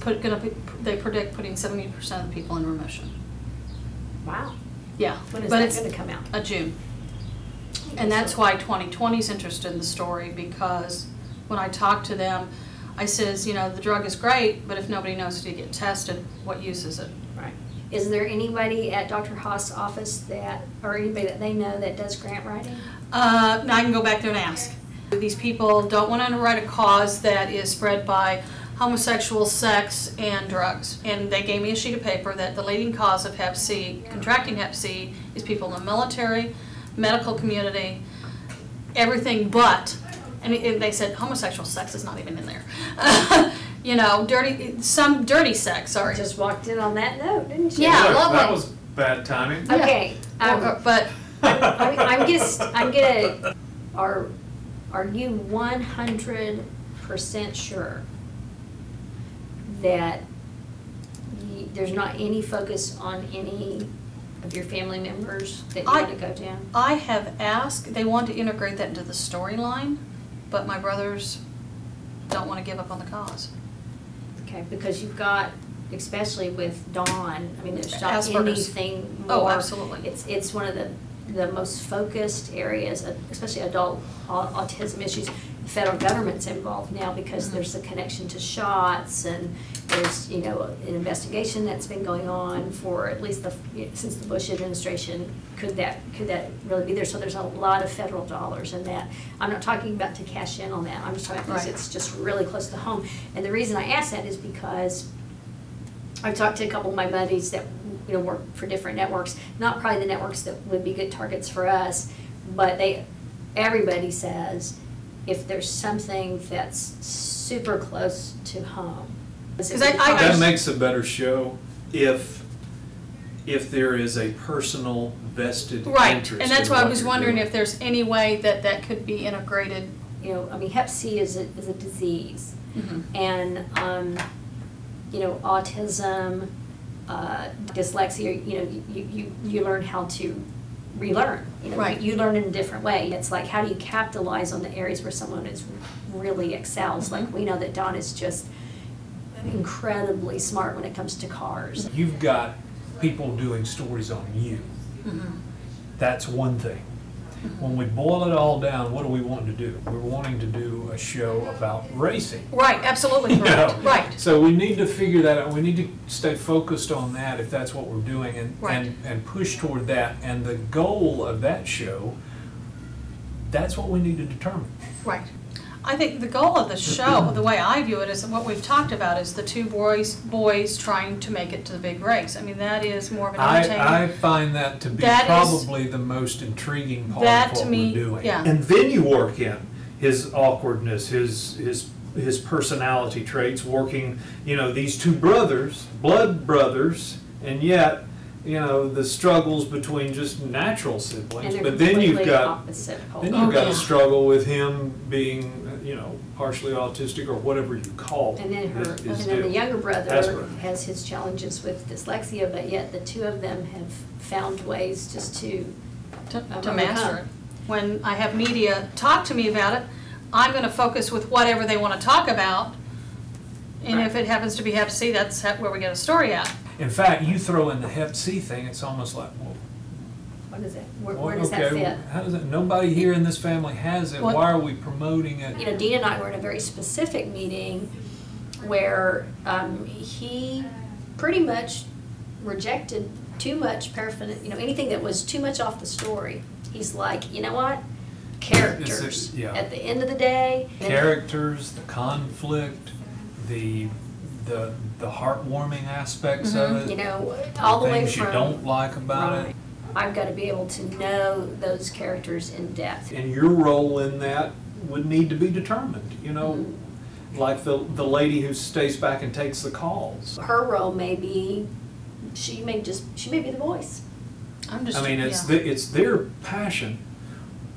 they predict putting 70% of the people in remission. Wow. Yeah. When is that going to come out? June. And that's why 2020 is interested in the story, because when I talked to them, I says, you know, the drug is great, but if nobody knows to get tested, what use is it? Right. Is there anybody at Dr. Haas's office or anybody that they know that does grant writing? Now I can go back there and ask. These people don't want to write a cause that is spread by homosexual, sex, and drugs. And they gave me a sheet of paper that the leading cause of Hep C, contracting Hep C, is people in the military, medical community, everything but, and they said homosexual sex is not even in there. You know, some dirty sex, sorry. Just walked in on that note, didn't you? Yeah, lovely. That was bad timing. Okay, but I'm gonna, are you 100% sure that there's not any focus on any of your family members that you want to go down? I have asked. They want to integrate that into the storyline, but my brothers don't want to give up on the cause. Okay, because you've got, especially with Dawn, I mean, there's not Asperger's. anything more. Oh, absolutely. It's one of the the most focused areas, especially adult autism issues. The federal government's involved now because there's a connection to shots, and there's, you know, an investigation that's been going on for at least since the Bush administration. Could that really be there? So there's a lot of federal dollars in that. I'm not talking about to cash in on that. I'm just talking because it's just really close to home. And the reason I ask that is because I've talked to a couple of my buddies that, you know, work for different networks. Not probably the networks that would be good targets for us, but everybody says if there's something that's super close to home. That makes a better show if there is a personal vested interest. And that's why I was wondering if there's any way that could be integrated. You know, I mean, Hep C is a disease, and you know, autism, dyslexia. You know, you learn how to relearn. You know, you learn in a different way. It's like, how do you capitalize on the areas where someone is really excels? Like, we know that Dawn is just incredibly smart when it comes to cars. You've got people doing stories on you. That's one thing. When we boil it all down, what do we want to do? We're wanting to do a show about racing. Right, absolutely correct. Right. So we need to figure that out. We need to stay focused on that if that's what we're doing, and push toward that. And the goal of that show, that's what we need to determine. Right. I think the goal of the show, the way I view it, is what we've talked about, is the two boys trying to make it to the big race. I mean, that is more of an entertainment. I find that to be probably the most intriguing part of what we're doing. Yeah. And then you work in his awkwardness, his personality traits, working, you know, these two brothers, blood brothers, and yet, you know, the struggles between just natural siblings. But then you've got a struggle with him being, you know, partially autistic or whatever you call it. And then the younger brother has his challenges with dyslexia, but yet the two of them have found ways just to master it. When I have media talk to me about it, I'm going to focus with whatever they want to talk about, and if it happens to be Hep C, that's where we get a story at. In fact, you throw in the Hep C thing, it's almost like, well, what is it? Where does that fit? How does it? Nobody here in this family has it. Why are we promoting it? You know, Dean and I were in a very specific meeting where he pretty much rejected too much paraphernalia, you know, anything that was too much off the story. He's like, you know what? Characters. At the end of the day. Characters, the conflict, the heartwarming aspects of it. You know, all the way things from you don't like about it. I've got to be able to know those characters in depth. And your role in that would need to be determined. You know, like the lady who stays back and takes the calls. Her role may be, she may be the voice. I mean, it's their passion.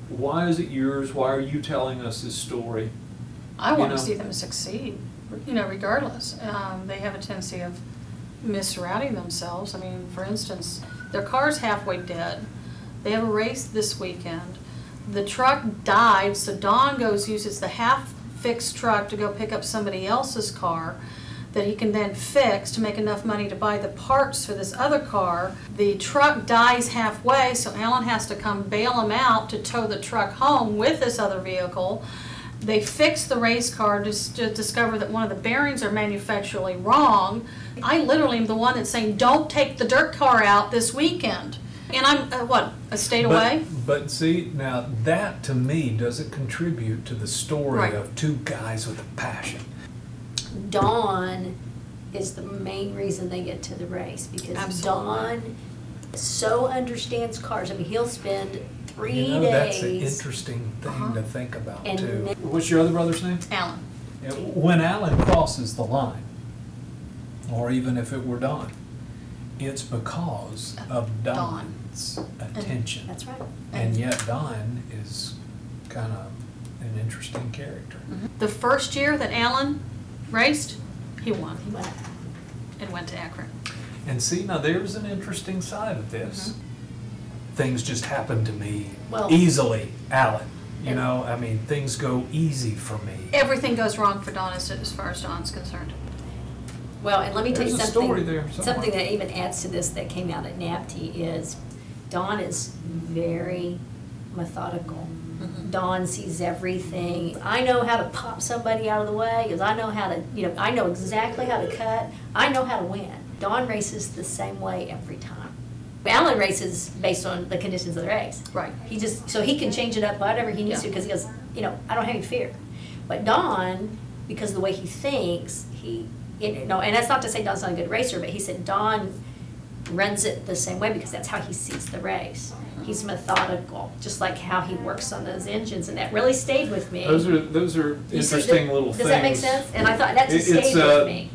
Why is it yours? Why are you telling us this story? I want to see them succeed, you know, regardless. They have a tendency of misrouting themselves. I mean, for instance, their car's halfway dead. They have a race this weekend. The truck died, so Don uses the half-fixed truck to go pick up somebody else's car that he can then fix to make enough money to buy the parts for this other car. The truck dies halfway, so Alan has to come bail him out to tow the truck home with this other vehicle. They fix the race car to discover that one of the bearings are manufacturally wrong. I literally am the one that's saying, don't take the dirt car out this weekend. And I'm, a state away? But see, now that to me doesn't contribute to the story of two guys with a passion. Dawn is the main reason they get to the race, because Dawn so understands cars. I mean, he'll spend 3 days. That's an interesting thing to think about, too. What's your other brother's name? Alan. When Alan crosses the line, or even if it were Dawn, it's because of Dawn's attention. That's right. And yet Dawn is kind of an interesting character. The first year that Alan raced, he won. He won. And went to Akron. And see, now there's an interesting side of this. Things just happen to me easily, Alan. You know, I mean, things go easy for me. Everything goes wrong for Dawn as far as Dawn's concerned. Well, and let me tell you something. Story there something that even adds to this that came out at NAPTE is Don is very methodical. Don sees everything. I know how to pop somebody out of the way because I know how to, I know exactly how to cut. I know how to win. Don races the same way every time. Alan races based on the conditions of the race. Right. So he can change it up whatever he needs to because he goes, I don't have any fear. But Don, because of the way he thinks, and that's not to say Don's not a good racer, but he said Don runs it the same way because that's how he sees the race. He's methodical, just like how he works on those engines, and that really stayed with me. Those are interesting little things. Does that make sense? And I thought that just stayed with me.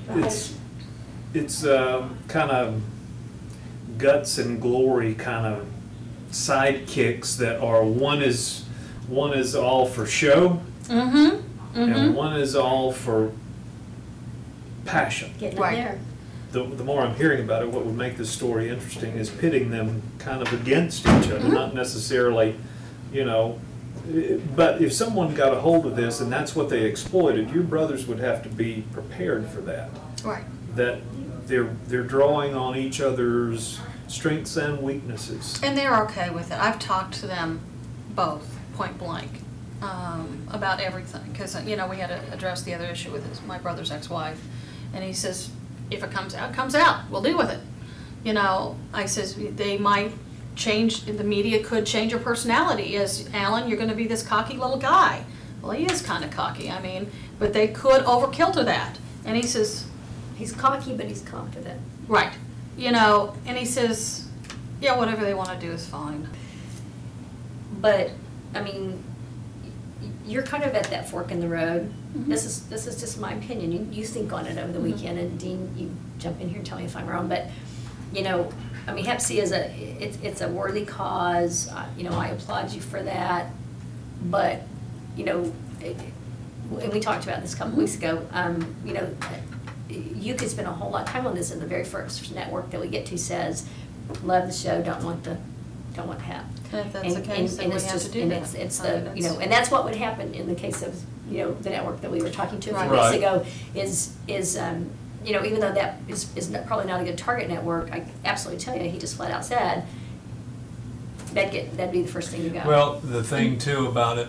It's kind of guts and glory kind of sidekicks that are one is all for show, and one is all for passion. Getting there. The more I'm hearing about it, what would make this story interesting is pitting them kind of against each other, not necessarily, but if someone got a hold of this and that's what they exploited, your brothers would have to be prepared for that. Right. That they're drawing on each other's strengths and weaknesses. And they're okay with it. I've talked to them both, point blank, about everything. Because, we had to address the other issue with my brother's ex-wife. And he says, if it comes out, it comes out. We'll deal with it. I says, they might change, the media could change your personality. As Alan, you're going to be this cocky little guy. Well, he is kind of cocky, but they could overkill that. And he says, he's cocky, but he's confident. Right. And he says, yeah, whatever they want to do is fine. But, you're kind of at that fork in the road. This is just my opinion. You think on it over the weekend, and Dean, you jump in here and tell me if I'm wrong. But Hep C is it's a worthy cause. I applaud you for that. But and we talked about this a couple weeks ago. You could spend a whole lot of time on this, and the very first network that we get to says, "Love the show, don't want Hep." If that's the case, then we have to do that. It's and that's what would happen in the case of the network that we were talking to a few weeks ago. Is even though that is probably not a good target network, I absolutely tell you, he just flat out said that'd be the first thing to go. Well, the thing too about it,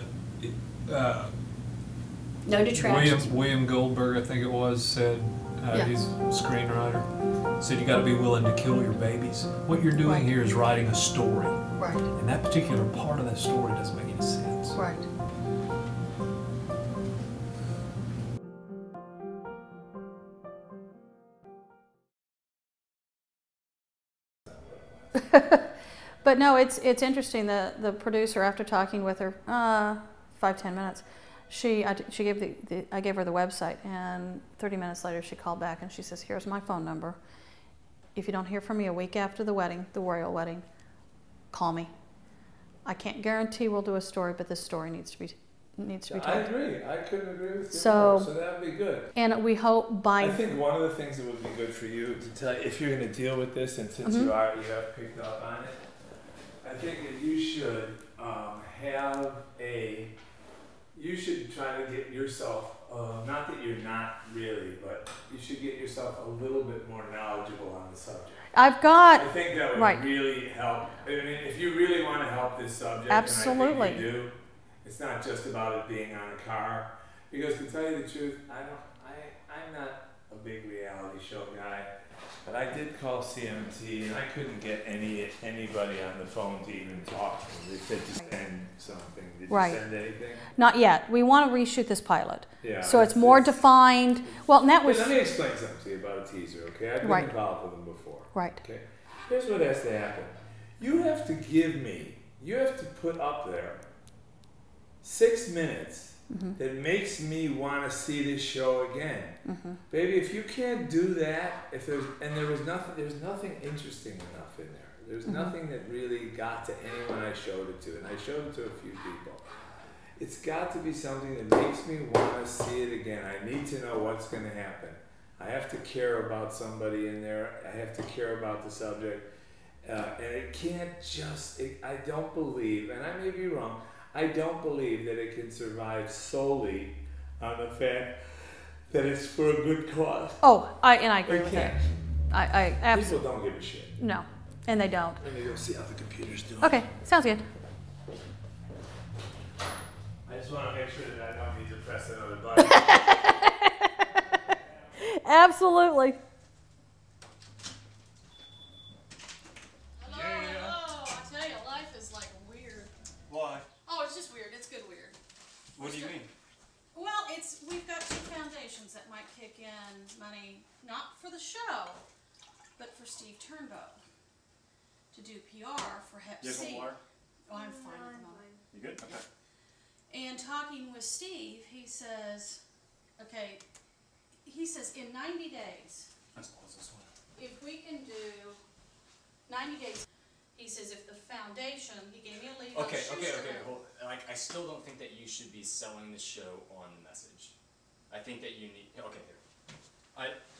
no detractions. William Goldberg, I think it was, said he's a screenwriter. Said you got to be willing to kill your babies. What you're doing here is writing a story. Right. And that particular part of that story doesn't make any sense. Right. But no, it's interesting. The producer, after talking with her 5-10 minutes, I gave her the website, and 30 minutes later she called back and she says, "Here's my phone number. If you don't hear from me a week after the wedding, the royal wedding, call me. I can't guarantee we'll do a story, but this story needs to be told." I agree. I couldn't agree with you so, more. So that would be good. And we hope I think one of the things that would be good for you to tell, if you're going to deal with this, and since you have picked up on it, I think that you should you should try to get yourself, not that you're not really, but you should get yourself a little bit more knowledgeable on the subject. I think that would really help. If you really want to help this subject, absolutely. And I think you do, it's not just about it being on a car. Because to tell you the truth, I'm not a big reality show guy, but I did call CMT and I couldn't get anybody on the phone to even talk to me. They said just send something. Did you send anything? Not yet. We want to reshoot this pilot. Yeah, so it's more defined. Well, and that was. Let me explain something to you about a teaser, okay? I've been involved with them before. Right. Okay. Here's what has to happen. You have to put up there 6 minutes that makes me want to see this show again. Baby, if you can't do that, there was nothing interesting enough in there. There's nothing that really got to anyone I showed it to, and I showed it to a few people. It's got to be something that makes me want to see it again. I need to know what's going to happen. I have to care about somebody in there. I have to care about the subject. And it can't just, I don't believe, and I may be wrong, I don't believe that it can survive solely on the fact that it's for a good cause. Oh, I agree with that. I absolutely. People don't give a shit. No. And they don't. Let me go see how the computer's doing. Okay, sounds good. I just want to make sure that I don't need to press another button. Absolutely. Yeah. Oh, I tell you, life is like weird. Why? Oh, it's just weird. It's good weird. What do you mean? Well, we've got 2 foundations that might kick in money, not for the show, but for Steve Turnbow to do PR for Hep C. You have some water? Oh, I'm fine at the moment. You good? Okay. And talking with Steve, he says, okay, he says in 90 days, Let's close this one. if we can do 90 days, he says if the foundation, he gave me a lead on Okay. Schuster. Hold. Like, I still don't think that you should be selling the show on message. I think that you need. Okay, here.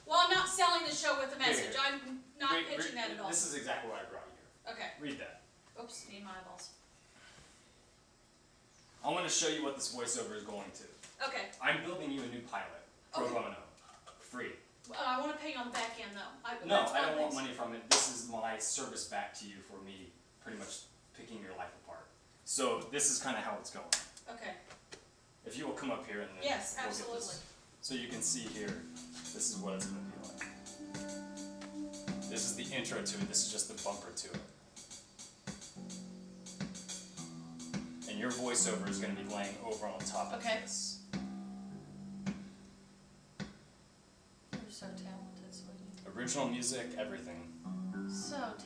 Well, I'm not selling the show with the message. Here. I'm not pitching that at all. This is exactly what I brought you here. Okay. Read that. Oops, need my eyeballs. I want to show you what this voiceover is going to. Okay. I'm building you a new pilot, pro bono, free. I want to pay you on the back end, though. No, I don't want money from it. This is my service back to you for me pretty much picking your life apart. So this is kind of how it's going. Okay. If you will come up here and then Yes, we'll absolutely. get this. So you can see here, this is what it's going to be like. This is the intro to it. This is just the bumper to it. And your voiceover is going to be laying over on top of this. You're so talented, sweetie. Original music, everything. So talented.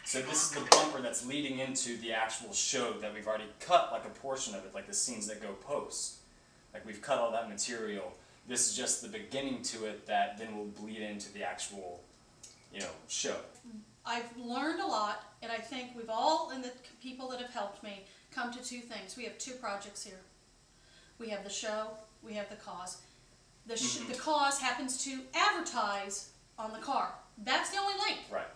So this is the bumper that's leading into the actual show that we've already cut, like a portion of it, like the scenes that go post. Like we've cut all that material. This is just the beginning to it that then will bleed into the actual, show. I've learned a lot, and I think we've all, and the people that have helped me, come to 2 things. We have 2 projects here. We have the show, we have the cause. The cause happens to advertise on the car. That's the only link. Right.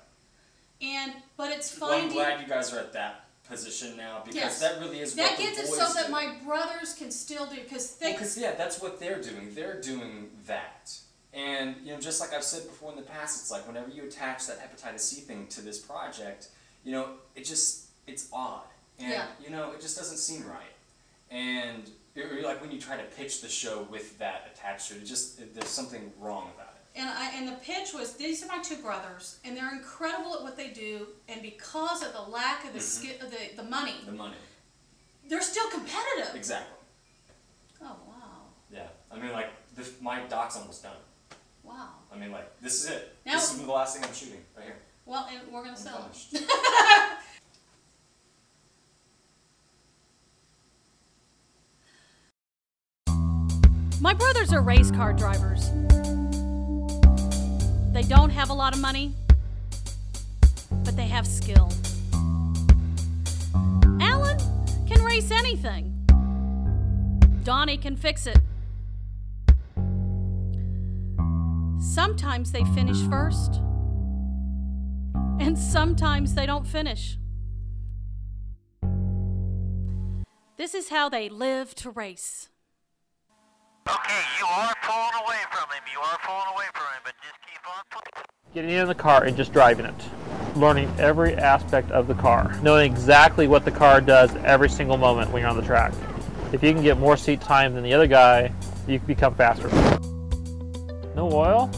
But it's Well, finding... I'm glad you guys are at that position now, because that really is that what gets the it boys so that do. my brothers can still do, because they... yeah, that's what they're doing. They're doing that. And, just like I've said before in the past, it's like whenever you attach that hepatitis C thing to this project, it's odd. And, it just doesn't seem right. And like when you try to pitch the show with that attached to it, there's something wrong about it. And the pitch was, these are my 2 brothers, and they're incredible at what they do, and because of the lack of the money, they're still competitive. Exactly. Oh, wow. Yeah. I mean, like, my doc's almost done. Wow. I mean, like, this is it. Now, this is the last thing I'm shooting, right here. Well, and we're going to sell it. My brothers are race car drivers. They don't have a lot of money, but they have skill. Alan can race anything. Donnie can fix it. Sometimes they finish first, and sometimes they don't finish. This is how they live to race. Okay, you are pulling away from him. You are pulling away from him, but just keep on pulling. Getting in the car and just driving it. Learning every aspect of the car. Knowing exactly what the car does every single moment when you're on the track. If you can get more seat time than the other guy, you can become faster. No oil?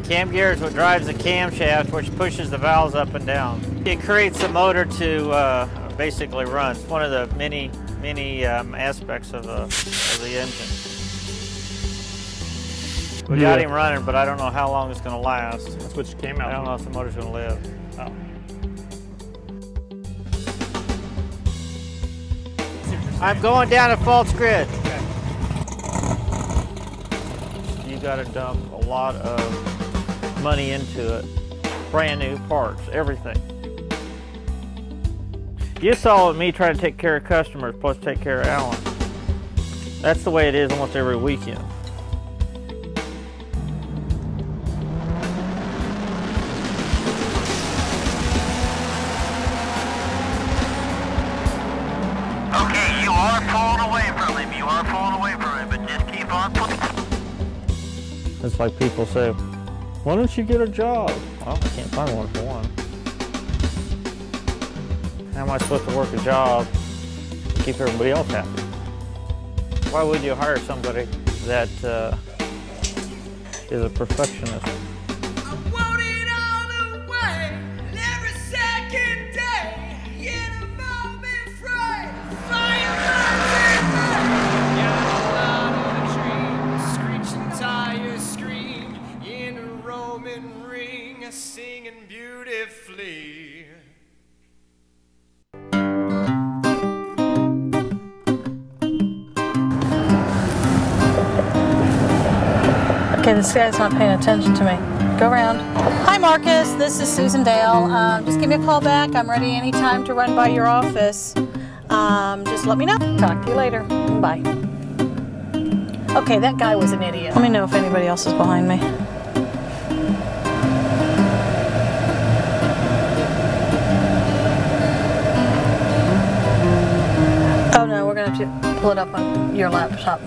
Cam gear is what drives the camshaft, which pushes the valves up and down. It creates the motor to basically run. It's one of the many aspects of the engine. We got him running, but I don't know how long it's going to last. That's what came out. I don't know if the motor's going to live. Oh. I'm going down a false grid. Okay. You got to dump a lot of money into it. Brand new parts, everything. You saw me trying to take care of customers, plus take care of Alan. That's the way it is almost every weekend. It's like people say, why don't you get a job? Well, I can't find one for one. How am I supposed to work a job to keep everybody else happy? Why would you hire somebody that is a perfectionist? Singing beautifully. Okay, this guy's not paying attention to me. Go around. Hi, Marcus. This is Susan Dale. Just give me a call back. I'm ready anytime to run by your office. Just let me know. Talk to you later. Bye. Okay, that guy was an idiot. Let me know if anybody else is behind me. Oh no, we're gonna have to pull it up on your laptop.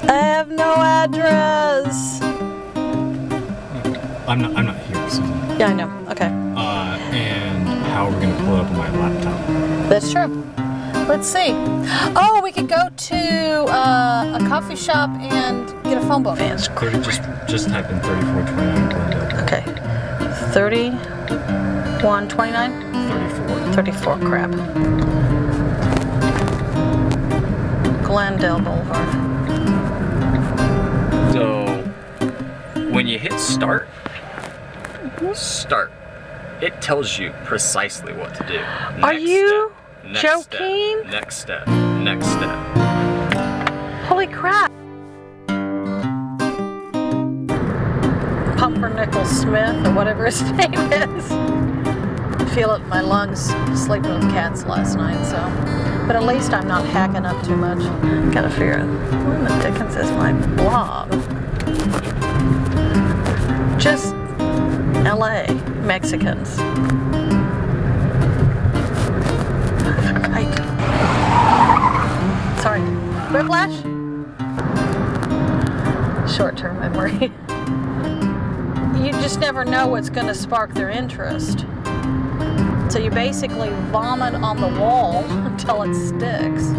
I have no address. I'm not here, Susan. Yeah, I know. Okay. And how are we gonna pull it up on my laptop? That's true. Let's see. Oh, we could go to a coffee shop and get a phone book. Just type in 3429 Glendale. Okay. 3129? 34. Crap. Glendale Boulevard. So when you hit start, it tells you precisely what to do. Are you joking? Next step. Holy crap. Pumpernickel Smith or whatever his name is. I feel it in my lungs sleeping with cats last night, so. But at least I'm not hacking up too much. Gotta figure out where in the dickens is my blog. Just LA Mexicans. Sorry. Whiplash? Short-term memory. You just never know what's going to spark their interest. So you basically vomit on the wall until it sticks.